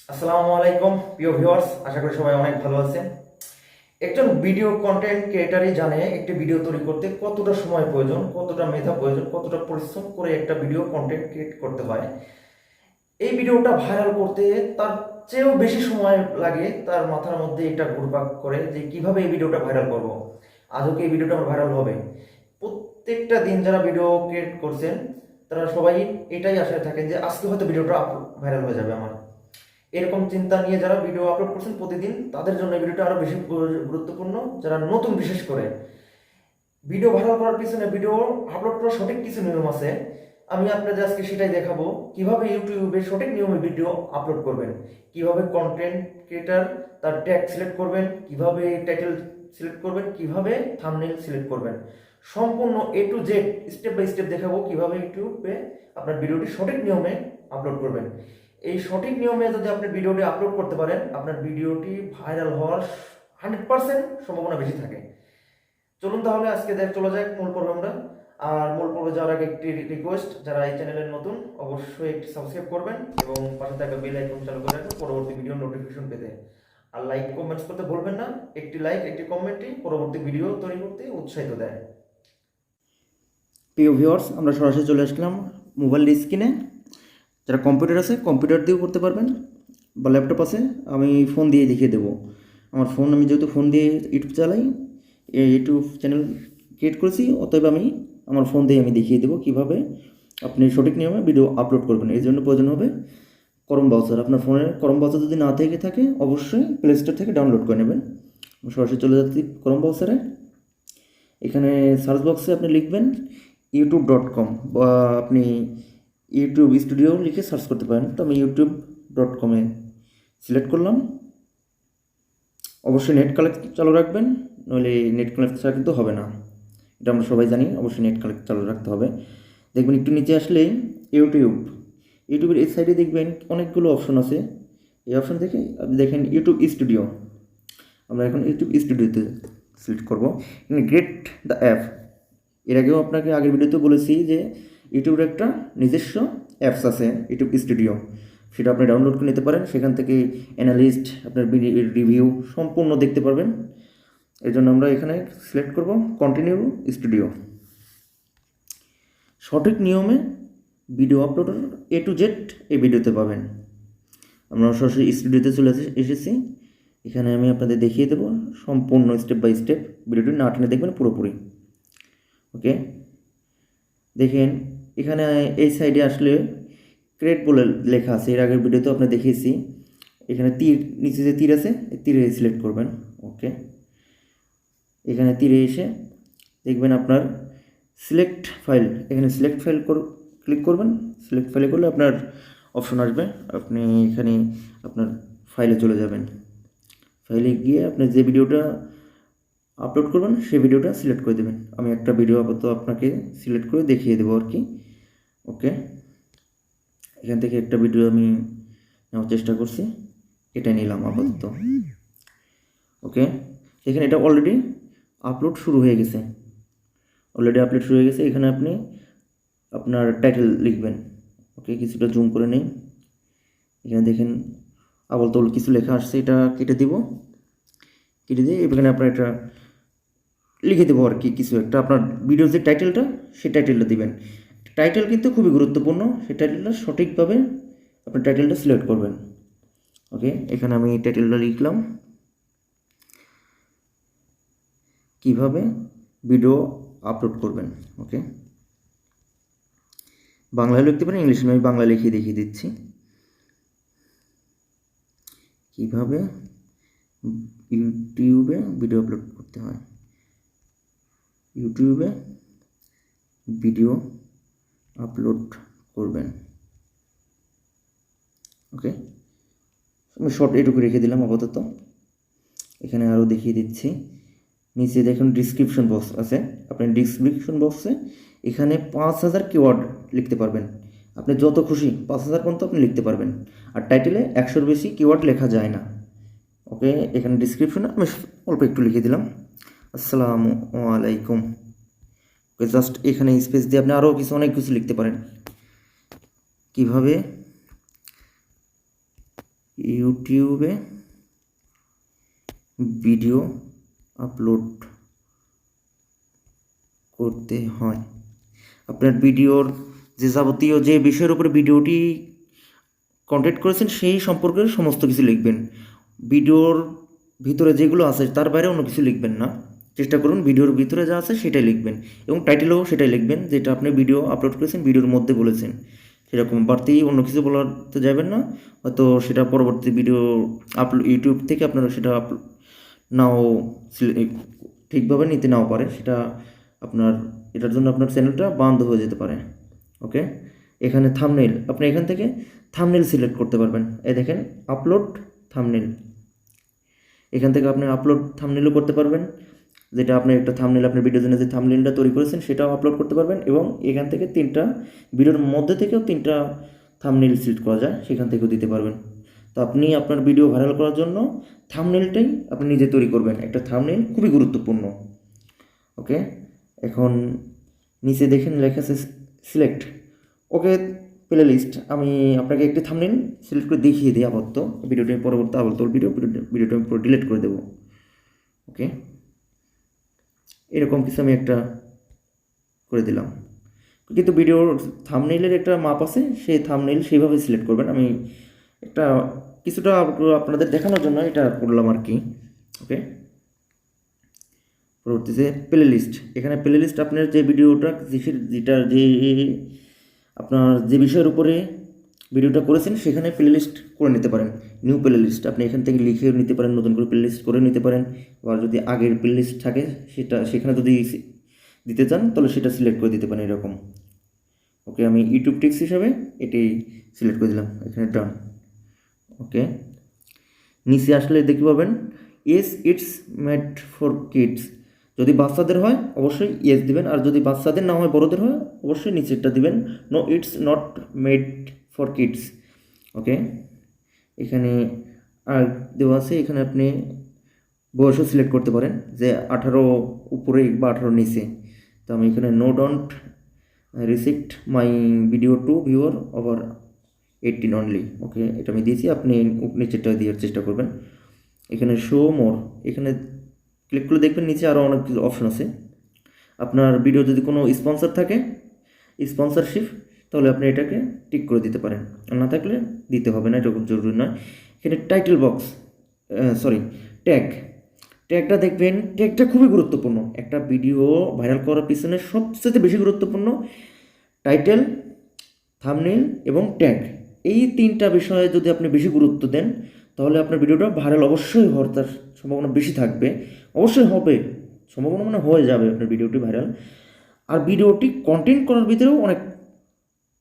আসসালামু আলাইকুম প্রিয় ভিউয়ার্স, আশা করি সবাই অনেক ভালো আছেন। একজন ভিডিও কন্টেন্ট ক্রিয়েটারই জানে একটি ভিডিও তৈরি করতে কতটা সময় প্রয়োজন, কতটা মেধা প্রয়োজন, কতটা পরিশ্রম করে একটা ভিডিও কন্টেন্ট ক্রিয়েট করতে হয়। এই ভিডিওটা ভাইরাল করতে তার চেয়েও বেশি সময় লাগে। তার মাথার মধ্যে এটা ঘুরপাক করে যে কিভাবে এই ভিডিওটা ভাইরাল করব, আদৌ কি এই ভিডিওটা আমার ভাইরাল হবে। প্রত্যেকটা দিন যারা ভিডিও ক্রিয়েট করছেন তারা সবাই এটাই আশায় থাকেন যে আজকে হয়তো ভিডিওটা ভাইরাল হয়ে যাবে আমার। এরকম চিন্তা নিয়ে যারা ভিডিও আপলোড করছেন প্রতিদিন, তাদের জন্য এই ভিডিওটা আরো বেশি গুরুত্বপূর্ণ। যারা নতুন, বিশেষ করে ভিডিও ভাইরাল করার পিছনে ভিডিও আপলোড করার সঠিক কিছু নিয়ম আছে। আমি আপনাদের আজকে সেটাই দেখাবো, কিভাবে ইউটিউবে সঠিক নিয়মে ভিডিও আপলোড করবেন, কিভাবে কন্টেন্ট ক্রিয়েটার তার ট্যাগ সিলেক্ট করবেন, কিভাবে টাইটেল সিলেক্ট করবেন, কিভাবে থাম্বনেল সিলেক্ট করবেন। সম্পূর্ণ A to Z step by step দেখাবো কিভাবে ইউটিউবে আপনার ভিডিওটি সঠিক নিয়মে আপলোড করবেন। এই সঠিক নিয়মে যদি আপনি ভিডিওটি আপলোড করতে পারেন, আপনার ভিডিওটি ভাইরাল হওয়ার 100% সম্ভাবনা বেশি থাকে। চলুন তাহলে আজকে চলে যাক মূল পর্বে আমরা। আর মূল পর্বে যাওয়ার আগে একটি রিকোয়েস্ট, যারা এই চ্যানেলের নতুন অবশ্যই একটি সাবস্ক্রাইব করবেন এবং পাশে থাকা বেল আইকন চালু করে রাখবেন পরবর্তী ভিডিও নোটিফিকেশন পেতে। আর লাইক কমেন্টস করতে ভুলবেন না। একটি লাইক, একটি কমেন্টই পরবর্তী ভিডিও তৈরি করতে উৎসাহিত দেয়। প্রিয় ভিউয়ার্স, আমরা সরাসরি চলে আসলাম মোবাইল স্ক্রিনে। যারা কম্পিউটার আছে কম্পিউটার দিয়েও করতে পারবেন, বা ল্যাপটপ আছে, আমি ফোন দিয়ে দেখিয়ে দেবো। আমার ফোন, আমি যেহেতু ফোন দিয়ে ইউটিউব চালাই, ইউটিউব চ্যানেল ক্রিয়েট করেছি, অতএব আমি আমার ফোন দিয়ে আমি দেখিয়ে দেবো কীভাবে আপনি সঠিক নিয়মে ভিডিও আপলোড করবেন। এই জন্য প্রয়োজন হবে ক্রোম ব্রাউজার। আপনার ফোনের ক্রোম ব্রাউজার যদি না থেকে থাকে অবশ্যই প্লে স্টোর থেকে ডাউনলোড করে নেবেন। সরাসরি চলে যাচ্ছি ক্রোম ব্রাউজারে। এখানে সার্চ বক্সে আপনি লিখবেন youtube.com, বা আপনি ইউটিউব স্টুডিও লিখে সার্চ করতে পারেন। তো আমি youtube.com-এ সিলেক্ট করলাম। অবশ্যই নেট কানেক্ট চালু রাখবেন, নইলে নেট কানেক্ট ছাড়া কিন্তু হবে না। এটা আমরা সবাই জানি, অবশ্যই নেট কানেক্ট চালু রাখতে হবে। দেখবেন একটু নিচে আসলেই ইউটিউবের এই সাইডে দেখবেন অনেকগুলো অপশন আছে। এই অপশন থেকে আপনি দেখেন ইউটিউব স্টুডিও। আমরা এখন ইউটিউব স্টুডিওতে সিলেক্ট করবো। গ্রেট দ্য অ্যাপ, এর আগেও আপনাকে আগের ভিডিওতে বলেছি যে ইউটিউবের একটা নিজস্ব অ্যাপস আছে ইউটিউব স্টুডিও, সেটা আপনি ডাউনলোড করে নিতে পারেন। সেখান থেকে অ্যানালিস্ট, আপনার রিভিউ সম্পূর্ণ দেখতে পারবেন। এর জন্য আমরা এখানে সিলেক্ট করব কন্টিনিউ স্টুডিও। সঠিক নিয়মে ভিডিও আপলোডের এ টু জেড এই ভিডিওতে পাবেন। আমরা সরাসরি স্টুডিওতে চলে এসেছি। এখানে আমি আপনাদের দেখিয়ে দেবো সম্পূর্ণ স্টেপ বাই স্টেপ। ভিডিওটি না টেনে দেখবেন পুরোপুরি। ওকে, দেখেন এখানে এই সাইডে আসলে ক্রিয়েট বলে লেখা আছে, এর আগের ভিডিওতে আপনি দেখিয়েছি। এখানে তীর, নিচে যে তীর আছে এই তীরে সিলেক্ট করবেন। ওকে, এখানে তীরে এসে দেখবেন আপনার সিলেক্ট ফাইল, এখানে সিলেক্ট ফাইল ক্লিক করবেন। সিলেক্ট ফাইলে করলে আপনার অপশন আসবে, আপনি এখানে আপনার ফাইলে চলে যাবেন। ফাইলে গিয়ে আপনি যে ভিডিওটা আপলোড করবেন সেই ভিডিওটা সিলেক্ট করে দেবেন। আমি একটা ভিডিও আপাতত আপনাকে সিলেক্ট করে দেখিয়ে দেবো আর কি। ওকে, এখান থেকে একটা ভিডিও আমি নেওয়ার চেষ্টা করছি, এটা নিলাম আপাতত। ওকে, এখানে এটা অলরেডি আপলোড শুরু হয়ে গেছে। এখানে আপনি আপনার টাইটেল লিখবেন। ওকে, কিছুটা জুম করে নেই। এখানে দেখেন আবল তবল কিছু লেখা আসছে, এটা কেটে দিয়ে এখানে আপনার এটা লিখে দেবো আর কি। কিছু একটা আপনার ভিডিওর যে টাইটেলটা, সেই টাইটেলটা দিবেন। টাইটেল কিন্তু খুবই গুরুত্বপূর্ণ, সেই টাইটেলটা সঠিকভাবে আপনার টাইটেলটা সিলেক্ট করবেন। ওকে, এখানে আমি টাইটেলটা লিখলাম কিভাবে ভিডিও আপলোড করবেন। ওকে, বাংলায় লিখতে পারেন, ইংলিশে আমি বাংলা লিখে দেখিয়ে দিচ্ছি কিভাবে ইউটিউবে ভিডিও আপলোড করতে হয়। ইউটিউবে ভিডিও আপলোড করবেন। ওকে, আমি শর্ট এটুকু রেখে দিলাম আপাতত। এখানে আরও দেখিয়ে দিচ্ছি, নিচে দেখুন ডিসক্রিপশন বক্স আছে। আপনি ডিসক্রিপশন বক্সে এখানে 5000 কিওয়ার্ড লিখতে পারবেন। আপনি যত খুশি 5000 পর্যন্ত আপনি লিখতে পারবেন। আর টাইটেলে 100-এর বেশি কিওয়ার্ড লেখা যায় না। ওকে, এখানে ডিসক্রিপশনে আমি অল্প একটু লিখে দিলাম আসসালামু আলাইকুম। ওকে, জাস্ট এখানে স্পেস দিয়ে আপনি আরও অনেক কিছু লিখতে পারেন। কিভাবে ইউটিউবে ভিডিও আপলোড করতে হয়, আপনার ভিডিওর যে যাবতীয় যে বিষয়ের উপরে ভিডিওটি কন্টেন্ট করেছেন সেই সম্পর্কে সমস্ত কিছু লিখবেন। ভিডিওর ভিতরে যেগুলো আছে তার বাইরে অন্য কিছু লিখবেন না, চেষ্টা করুন ভিডিওর ভিতরে যা আছে সেটাই লিখবেন, এবং টাইটেলও সেটাই লিখবেন যেটা আপনি ভিডিও আপলোড করেছেন ভিডিওর মধ্যে বলেছেন, সেরকম বাড়তি অন্য কিছু বলাতে যাবেন না। হয়তো সেটা পরবর্তী ভিডিও ইউটিউব থেকে আপনারা সেটা নাও ঠিকভাবে নিতে নাও পারে, সেটা আপনার এটার জন্য আপনার চ্যানেলটা বন্ধ হয়ে যেতে পারে। ওকে, এখানে থাম্বনেইল, আপনি এখান থেকে থাম্বনেইল সিলেক্ট করতে পারবেন। এই দেখেন আপলোড থাম্বনেইল, এখান থেকে আপনি আপলোড থাম্বনেইলও করতে পারবেন, যেটা আপনি একটা থাম্বনেইল আপনার ভিডিওর জন্য যে থাম্বনেইলটা তৈরি করেছেন সেটাও আপলোড করতে পারবেন, এবং এখান থেকে তিনটা ভিডিওর মধ্যে থেকেও তিনটা থাম্বনেইল সিলেক্ট করা যায়, সেখান থেকেও দিতে পারবেন। তো আপনি আপনার ভিডিও ভাইরাল করার জন্য থাম্বনেইলটাই আপনি নিজে তৈরি করবেন, একটা থাম্বনেইল খুবই গুরুত্বপূর্ণ। ওকে, এখন নিচে দেখেন লেখা আছে সিলেক্ট। ওকে, প্লে লিস্ট, আমি আপনাকে একটি থাম্বনেইল সিলেক্ট করে দেখিয়ে দিই আপাতত, ভিডিওটি পরবর্তী আপাতত ভিডিওটা আমি পুরো ডিলিট করে দেবো। ওকে, এরকম কিছু আমি একটা করে দিলাম, কিন্তু ভিডিওর থাম্বনেইলের একটা মাপ আছে, সেই থাম্বনেইল সেইভাবে সিলেক্ট করবেন। আমি একটা কিছুটা আপনাদের দেখানোর জন্য এটা করলাম আর কি। ওকে, পরবর্তীতে প্লে লিস্ট, এখানে প্লে লিস্ট আপনার যে ভিডিওটা যেটা যে আপনার যে বিষয়ের উপরে ভিডিওটা করেছেন সেখানে প্লে লিস্ট করে নিতে পারেন, নিউ প্লে লিস্ট আপনি এখান থেকে লিখেও নিতে পারেন, নতুন করে প্লে লিস্ট করে নিতে পারেন, বা যদি আগের প্লে লিস্ট থাকে সেটা সেখানে যদি দিতে চান তাহলে সেটা সিলেক্ট করে দিতে পারেন এরকম। ওকে, আমি ইউটিউব টিপস হিসাবে এটি সিলেক্ট করে দিলাম, এখানে ডান। ওকে, নিচে আসলে দেখতে পাবেন yes it's made for kids, যদি বাচ্চাদের হয় অবশ্যই ইয়েস দিবেন, আর যদি বাচ্চাদের না হয় বড়দের হয় অবশ্যই নিচেরটা দিবেন, no it's not made for kids. Okay, এখানে আর দেওয়া আছে, এখানে আপনি বয়সও সিলেক্ট করতে পারেন যে 18 উপরে বা 18 নিচে। তো আমি এখানে no don't restrict my video to viewer over 18 only. Okay, এটা আমি দিয়েছি, আপনি নিচেরটা দেওয়ার চেষ্টা করবেন। এখানে শো মোর, এখানে ক্লিক করে দেখবেন নিচে আরও অনেক কিছু অপশন আছে। আপনার ভিডিও যদি কোনো স্পন্সর থাকে, স্পন্সরশিপ, তাহলে আপনি এটাকে টিক করে দিতে পারেন, আর না থাকলে দিতে হবে না, এটা খুব জরুরি নয়। এখানে টাইটেল বক্স, সরি ট্যাগ, ট্যাগটা দেখবেন, ট্যাগটা খুবই গুরুত্বপূর্ণ একটা ভিডিও ভাইরাল করার পিছনে সবচেয়ে বেশি গুরুত্বপূর্ণ টাইটেল, থাম্বনেইল এবং ট্যাগ। এই তিনটা বিষয়ে যদি আপনি বেশি গুরুত্ব দেন তাহলে আপনার ভিডিওটা ভাইরাল অবশ্যই হওয়ার তার সম্ভাবনা বেশি থাকবে, অবশ্যই হবে, সম্ভাবনা মানে হয়ে যাবে আপনার ভিডিওটি ভাইরাল। আর ভিডিওটি কন্টেন্ট করার ভিতরেও অনেক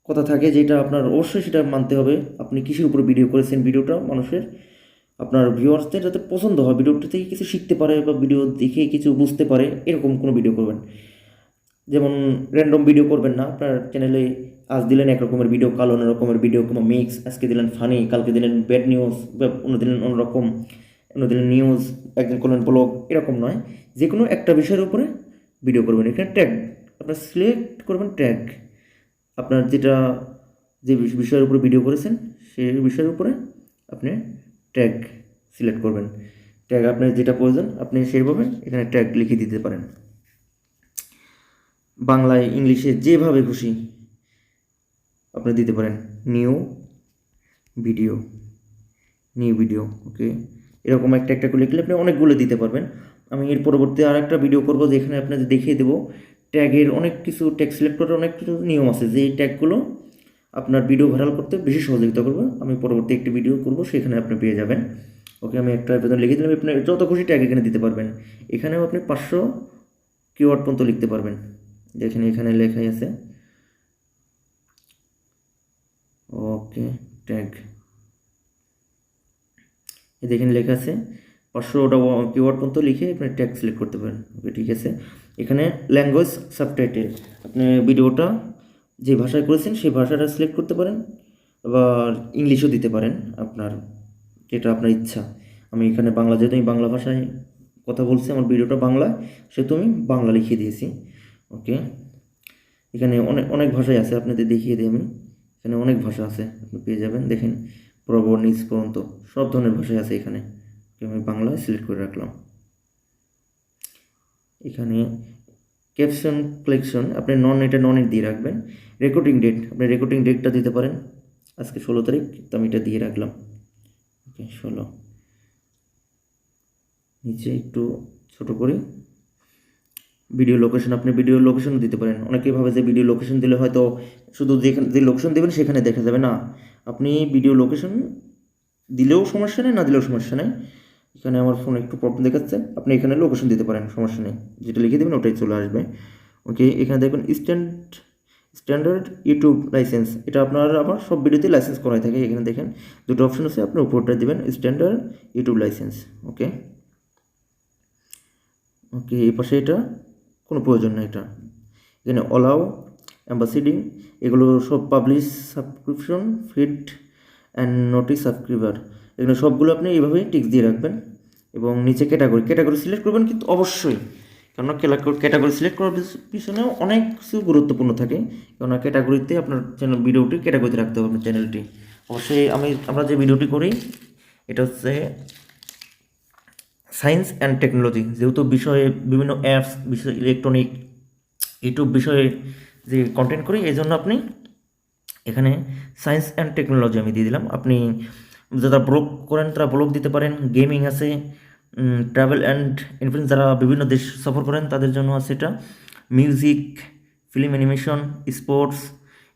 কথা থাকে যেটা আপনার অবশ্যই সেটা মানতে হবে, আপনি কিসের উপরে ভিডিও করেছেন, ভিডিওটা মানুষের আপনার ভিউয়ার্সদের যাতে পছন্দ হয়, ভিডিওটা থেকে কিছু শিখতে পারে বা ভিডিও দেখে কিছু বুঝতে পারে, এরকম কোনো ভিডিও করবেন। যেমন র্যান্ডম ভিডিও করবেন না, আপনার চ্যানেলে আজ দিলেন এক রকমের ভিডিও, কাল অন্য রকমের ভিডিও, কোনো মিক্স, আজকে দিলেন ফানি, কালকে দিলেন ব্যাড নিউজ, বা অন্য দিলেন অন্যরকম, অন্য দিলেন নিউজ, একদিন করলেন ব্লগ, এরকম নয়, যে কোনো একটা বিষয়ের উপরে ভিডিও করবেন। এখানে ট্যাগ আপনার সিলেক্ট করবেন, ট্যাগ আপনার যেটা যে বিষয়ের উপরে ভিডিও করেছেন সেই বিষয়ের উপরে আপনি ট্যাগ সিলেক্ট করবেন, ট্যাগ আপনার যেটা প্রয়োজন আপনি সেইভাবে এখানে ট্যাগ লিখে দিতে পারেন, বাংলায় ইংলিশে যেভাবে খুশি আপনি দিতে পারেন। New video, new video. Okay, এরকম একটা একটা করে লিখলে আপনি অনেকগুলো দিতে পারবেন। আমি এর পরবর্তী আর একটা ভিডিও করবো যেখানে আপনাদের দেখিয়ে দেবো ট্যাগের অনেক কিছু, ট্যাগ সিলেক্ট করার অনেক কিছু নিয়ম আছে, যে ট্যাগগুলো আপনার ভিডিও ভাইরাল করতে বেশি সহযোগিতা করবে। আমি পরবর্তী একটি ভিডিও করবো, সেখানে আপনি পেয়ে যাবেন। ওকে, আমি একটা বেতন লিখে দিলাম, আপনি যত খুশি ট্যাগ এখানে দিতে পারবেন, এখানেও আপনি 500 কিওয়ার্ড পর্যন্ত লিখতে পারবেন, দেখেন এখানে লেখাই আছে। ওকে, ট্যাগ দেখেন লেখা আছে 500টা কিওয়ার্ড পর্যন্ত লিখে আপনি ট্যাগ সিলেক্ট করতে পারেন। ওকে, ঠিক আছে। এখানে ল্যাঙ্গুয়েজ সাবটাইটেল, আপনি ভিডিওটা যে ভাষায় করেছেন সেই ভাষাটা সিলেক্ট করতে পারেন, আবার ইংলিশও দিতে পারেন, আপনার যেটা আপনার ইচ্ছা। আমি এখানে বাংলা, যেহেতু আমি বাংলা ভাষায় কথা বলছি, আমার ভিডিওটা বাংলা, সেহেতু আমি বাংলা লিখিয়ে দিয়েছি। ওকে, এখানে অনেক অনেক ভাষাই আছে, আপনাদের দেখিয়ে দিই আমি, এখানে অনেক ভাষা আছে, আপনি পেয়ে যাবেন। দেখেন বরাবর নিচ পর্যন্ত সব ধরনের ভাষায় আছে এখানে। আমি বাংলায় সিলেক্ট করে রাখলাম। এখানে ক্যাপশন কালেকশন আপনি নন এড দিয়ে রাখবেন। রেকর্ডিং ডেট আপনি রেকর্ডিং ডেটটা দিতে পারেন, আজকে 16 তারিখ, তো আমি এটা দিয়ে রাখলাম। ওকে 16। নিচে একটু ছোট করে ভিডিও লোকেশন আপনি ভিডিও লোকেশনও দিতে পারেন। অনেকেই ভাবে যে ভিডিও লোকেশন দিলে হয়তো শুধু যেখানে যে লোকেশন দেবেন সেখানে দেখা যাবে, না, আপনি ভিডিও লোকেশন দিলেও সমস্যা নেই, না দিলেও সমস্যা নেই। এখানে আমার ফোনে একটু প্রবলেম দেখাচ্ছে, আপনি এখানে লোকেশন দিতে পারেন, সমস্যা নেই, যেটা লিখে দেবেন ওটাই চলে আসবে। ওকে, এখানে দেখবেন স্ট্যান্ডার্ড ইউটিউব লাইসেন্স, এটা আপনার আবার সব ভিডিওতে লাইসেন্স করাই থাকে। এখানে দেখেন দুটো অপশন আছে, আপনি উপরটা দেবেন স্ট্যান্ডার্ড ইউটিউব লাইসেন্স। ওকে ওকে, এই পাশে এটা কোনো প্রয়োজন নেই। এটা এখানে অলাও, অ্যাম্বাসিডিং, এগুলো সব publish, subscription, feed and notice subscriber, এগুলো সবগুলো আপনি এইভাবেই টিক দিয়ে রাখবেন। এবং নিচে ক্যাটাগরি সিলেক্ট করবেন, কিন্তু অবশ্যই, কেননা ক্যাটাগরি সিলেক্ট করার পিছনেও অনেক কিছু গুরুত্বপূর্ণ থাকে। কেননা ক্যাটাগরিতে আপনার চ্যানেল ভিডিওটি ক্যাটাগরিতে রাখতে হবে আপনার চ্যানেলটি। অবশ্যই আমরা যে ভিডিওটি করি এটা হচ্ছে সায়েন্স অ্যান্ড টেকনোলজি, যেহেতু বিষয়ে বিভিন্ন অ্যাপস, বিষয় ইলেকট্রনিক, ইউটিউব বিষয়ে যে কন্টেন্ট করি, এই জন্য আপনি এখানে সায়েন্স অ্যান্ড টেকনোলজি আমি দিয়ে দিলাম। আপনি যারা ব্লগ করেন তারা ব্লগ দিতে পারেন, গেমিং আছে, ট্রাভেল অ্যান্ড ইনফ্লুয়েন্স, যারা বিভিন্ন দেশ সফর করেন তাদের জন্য আছে এটা, music, film animation, sports,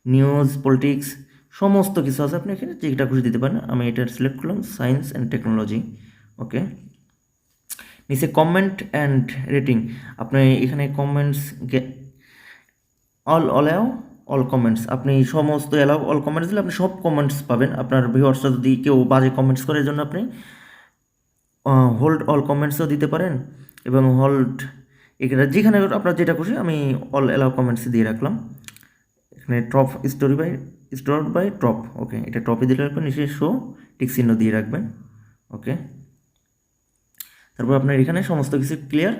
news, politics, সমস্ত কিছু আছে। আপনি এখানে যেটা খুশি দিতে পারেন। আমি এটা সিলেক্ট করলাম সায়েন্স অ্যান্ড টেকনোলজি। ওকে, নিচে কমেন্ট অ্যান্ড রেটিং, আপনি এখানে কমেন্টস অল কমেন্টস, আপনি সমস্ত অ্যালাউ অল কমেন্টস দিলে আপনি সব কমেন্টস পাবেন। আপনার ভিউয়ার্সরা যদি কেউ বাজে কমেন্টস করে, এই জন্য আপনি হোল্ড অল কমেন্টসও দিতে পারেন, এবং হোল্ড এখানে যেখানে আপনার যেটা খুশি, আমি অল অ্যালাউ কমেন্টস দিয়ে রাখলাম। এখানে টপ স্টোর বাই টপ, ওকে, এটা টপে দিলে রাখবেন, নিচে শো টিক চিহ্ন দিয়ে রাখবেন। ওকে, তারপর আপনার এখানে সমস্ত কিছু ক্লিয়ার।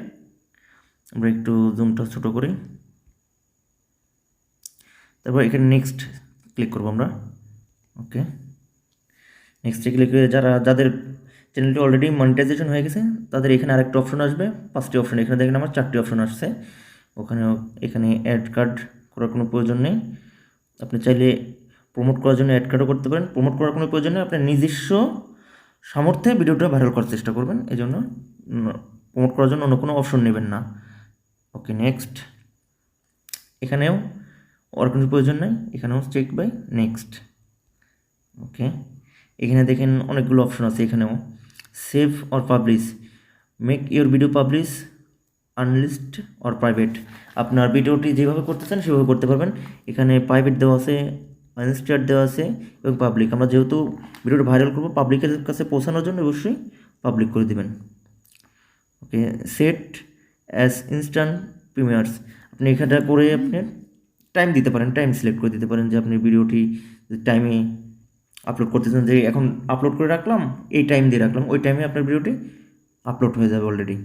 আমরা একটু জুমটা ছোট করি, তারপর এখানে নেক্সট ক্লিক করবো আমরা। ওকে, নেক্সটে ক্লিক করে যাদের চ্যানেলটি অলরেডি মনিটাইজেশন হয়ে গেছে তাদের এখানে আরেকটা অপশন আসবে, 5টি অপশন। এখানে দেখেন আমার 4টি অপশন আসছে। এখানে অ্যাড কার্ড করার কোনো প্রয়োজন নেই। আপনি চাইলে প্রমোট করার জন্য অ্যাড কার্ডও করতে পারেন। প্রমোট করার কোনো প্রয়োজন নেই, আপনার নিজস্ব সামর্থ্যে ভিডিওটা ভাইরাল করার চেষ্টা করবেন, এই জন্য প্রমোট করার জন্য অন্য কোনো অপশন নেবেন না। ওকে, নেক্সট। এখানেও আর কোনো প্রয়োজন নেই, এখানেও চেক বাই নেক্সট। ওকে, এখানে দেখেন অনেকগুলো অপশন আছে। এখানেও save or publish, make your video publish, unlist or private, আপনার ভিডিওটি যেভাবে করতে চান সেভাবে করতে পারবেন। এখানে প্রাইভেট দেওয়া আছে, আনলিস্টেড দেওয়া আছে, এবং পাবলিক। আমরা যেহেতু ভিডিওটা ভাইরাল করবো, পাবলিকের কাছে পৌঁছানোর জন্য অবশ্যই পাবলিক করে দেবেন। ওকে, সেট অ্যাজ ইনস্ট্যান্ট প্রিমিয়ার্স, আপনি এখানটা করে আপনি টাইম দিতে পারেন, টাইম সিলেক্ট করে দিতে পারেন যে আপনি ভিডিওটি টাইমে আপলোড করতেছেন, যে এখন আপলোড করে রাখলাম, এই টাইম দিয়ে রাখলাম, ওই টাইমে আপনার ভিডিওটি আপলোড হয়ে যাবে অলরেডি।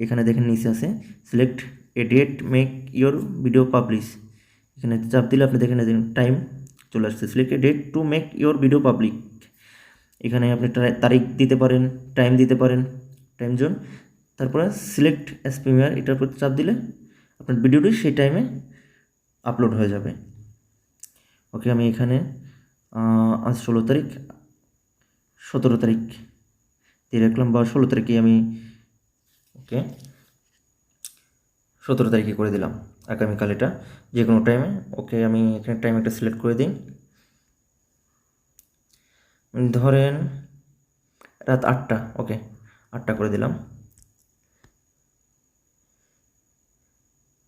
এখানে দেখেন নিচে আছে select a date make your video publish, এখানে চাপ দিলে আপনি দেখেন টাইম চলে আসছে, select a date to make your video public. এখানে আপনি তারিখ দিতে পারেন, টাইম দিতে পারেন, টাইম জোন, তারপরে সিলেক্ট অ্যাজ প্রিমিয়ার, এটার উপর চাপ দিলে আপনার ভিডিওটি সেই টাইমে আপলোড হয়ে যাবে। ওকে, আমি এখানে আজ 16 তারিখ, 17 তারিখ দিয়ে রাখলাম, বা 16 তারিখে আমি, ওকে 17 তারিখে করে দিলাম, আগামীকাল, এটা যে কোনো টাইমে। ওকে, আমি এখানে টাইম একটা সিলেক্ট করে দিই, ধরেন রাত 8টা। ওকে, 8টা করে দিলাম।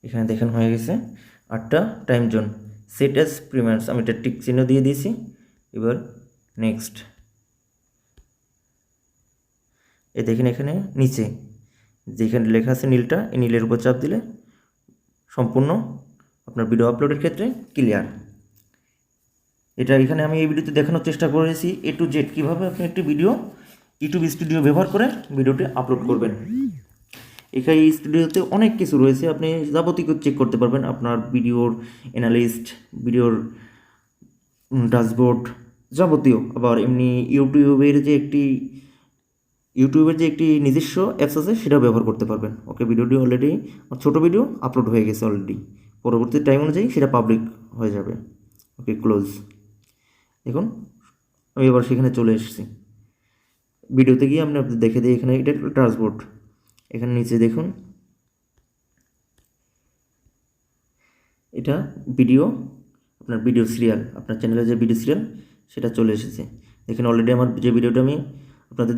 এখানে দেখেন হয়ে গেছে 8টা, time zone, set as premieres, আমি এটা টিক চিহ্ন দিয়ে দিয়েছি। এবার নেক্সট। এই দেখেন এখানে নিচে যেখানে লেখা আছে নীলটা, এই নীলের উপর চাপ দিলে সম্পূর্ণ আপনার ভিডিও আপলোডের ক্ষেত্রে ক্লিয়ার। এটা এখানে আমি এই ভিডিওতে দেখানোর চেষ্টা করেছি A to Z কীভাবে আপনি একটি ভিডিও ইউটিউব স্টুডিও ব্যবহার করে ভিডিওটি আপলোড করবেন। এখানে এই স্টুডিওতে অনেক কিছু রয়েছে, আপনি যাবতীয় চেক করতে পারবেন, আপনার ভিডিওর অ্যানালিস্ট, ভিডিওর ড্যাশবোর্ড, যাবতীয়। আবার এমনি ইউটিউবের যে একটি নিজস্ব অ্যাপস আছে সেটাও ব্যবহার করতে পারবেন। ওকে, ভিডিওটি অলরেডি ছোট ভিডিও আপলোড হয়ে গেছে অলরেডি, পরবর্তী টাইম অনুযায়ী সেটা পাবলিক হয়ে যাবে। ওকে, ক্লোজ। দেখুন আমি এবার সেখানে চলে এসেছি। ভিডিওতে গিয়ে আপনি দেখে দিই, এখানে এটা ট্রান্সপোর্ট, এখানে নিচে দেখুন এটা ভিডিও, আপনার ভিডিও সিরিয়াল, আপনার চ্যানেলে যে ভিডিও সিরিয়াল সেটা চলে এসেছে। দেখেন অলরেডি আমার যে ভিডিওটা আমি আপনাদের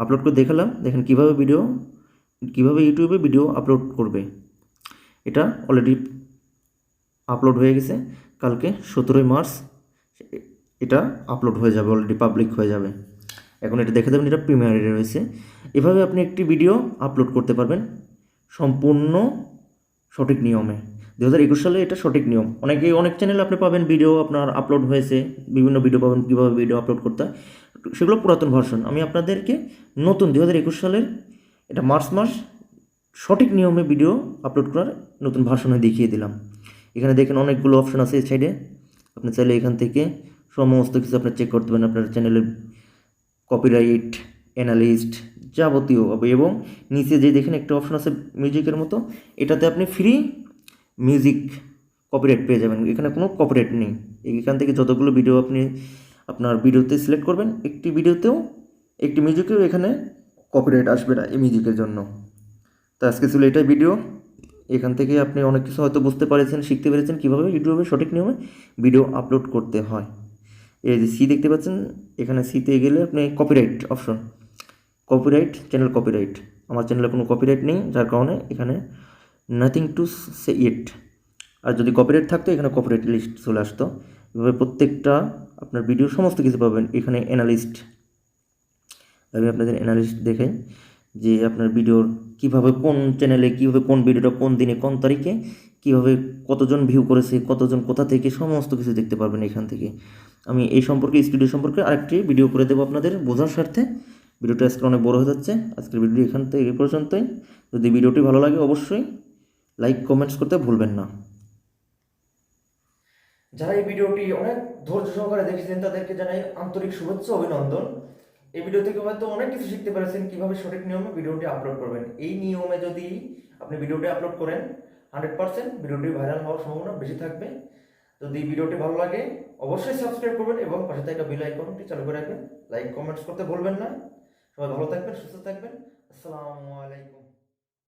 আপলোড করে দেখালাম, দেখেন কীভাবে ইউটিউবে ভিডিও আপলোড করবে। এটা অলরেডি আপলোড হয়ে গেছে, কালকে 17 মার্চ এটা আপলোড হয়ে যাবে, অলরেডি পাবলিক হয়ে যাবে। এখন এটা দেখে দেবেন, এটা প্রিমিয়ারে রয়েছে। এভাবে আপনি একটি ভিডিও আপলোড করতে পারবেন সম্পূর্ণ সঠিক নিয়মে। 2021 সালে এটা সঠিক নিয়ম। অনেক চ্যানেলে আপনি পাবেন ভিডিও আপনার আপলোড হয়েছে, বিভিন্ন ভিডিও পাবেন কীভাবে ভিডিও আপলোড করতে হয়, সেগুলো পুরাতন ভার্সন। আমি আপনাদেরকে নতুন 2021 সালের এটা মার্চ মাস সঠিক নিয়মে ভিডিও আপলোড করার নতুন ভার্সনে দেখিয়ে দিলাম। এখানে দেখেন অনেকগুলো অপশন আছে এই সাইডে, আপনি চাইলে এখান থেকে সমস্ত কিছু আপনি চেক করতে পারেন, আপনার চ্যানেলের কপিরাইট, অ্যানালিস্ট, যাবতীয়। এবং নিচে যে দেখেন একটা অপশন আছে মিউজিকের মতো, এটাতে আপনি ফ্রি মিউজিক কপিরাইট পেয়ে যাবেন, এখানে কোনো কপিরাইট নেই। এখান থেকে যতগুলো ভিডিও আপনি আপনার ভিডিওতে সিলেক্ট করবেন, একটি ভিডিওতেও একটি মিউজিকেও এখানে কপিরাইট আসবে না এই মিউজিকের জন্য। তো আজকে ছিল এটাই ভিডিও। এখান থেকে আপনি অনেক কিছু হয়তো বুঝতে পেরেছেন, শিখতে পেরেছেন কীভাবে ইউটিউবে সঠিক নিয়মে ভিডিও আপলোড করতে হয়। এই যে সি দেখতে পাচ্ছেন, এখানে সিতে গেলে আপনি copyright option, copyright, channel copyright. আমার চ্যানেলে কোনো কপিরাইট নেই, যার কারণে এখানে নাথিং টু সে ইট। আর যদি কপিরাইট থাকতো এখানে কপিরাইট লিস্ট চলে আসতো। এভাবে প্রত্যেকটা আপনার ভিডিও সমস্ত কিছু পাবেন। এখানে অ্যানালিস্ট, আমি আপনাদের অ্যানালিস্ট দেখাই যে আপনার ভিডিওর কীভাবে কোন চ্যানেলে কীভাবে কোন ভিডিওটা কোন দিনে কোন তারিখে কীভাবে কতজন ভিউ করেছে, কতজন কোথা থেকে, সমস্ত কিছু দেখতে পারবেন এখান থেকে। আমি এই সম্পর্কে, স্টুডিও সম্পর্কে আরেকটি ভিডিও করে দেবো আপনাদের বোঝার স্বার্থে। ভিডিওটা আজকে অনেক বড় হয়ে যাচ্ছে, আজকের ভিডিও এখান থেকে এই পর্যন্তই। যদি ভিডিওটি ভালো লাগে অবশ্যই লাইক কমেন্টস করতে ভুলবেন না। যারা এই ভিডিওটি অনেক ধৈর্য সহকারে দেখেছেন তাদেরকে জানাই আন্তরিক শুভেচ্ছা, অভিনন্দন। এই ভিডিও থেকে হয়তো অনেক কিছু শিখতে পেরেছেন কিভাবে সঠিক নিয়মে ভিডিওটি আপলোড করবেন। এই নিয়মে যদি আপনি ভিডিওটি আপলোড করেন 100% ভিডিওটি ভাইরাল হওয়ার সম্ভাবনা বেশি থাকবে। যদি ভিডিওটি ভালো লাগে অবশ্যই সাবস্ক্রাইব করবেন এবং পাশে থাকা বেল আইকনটি চালু করে রাখবেন। লাইক কমেন্টস করতে ভুলবেন না। সবাই ভালো থাকবেন, সুস্থ থাকবেন। আসসালামু আলাইকুম।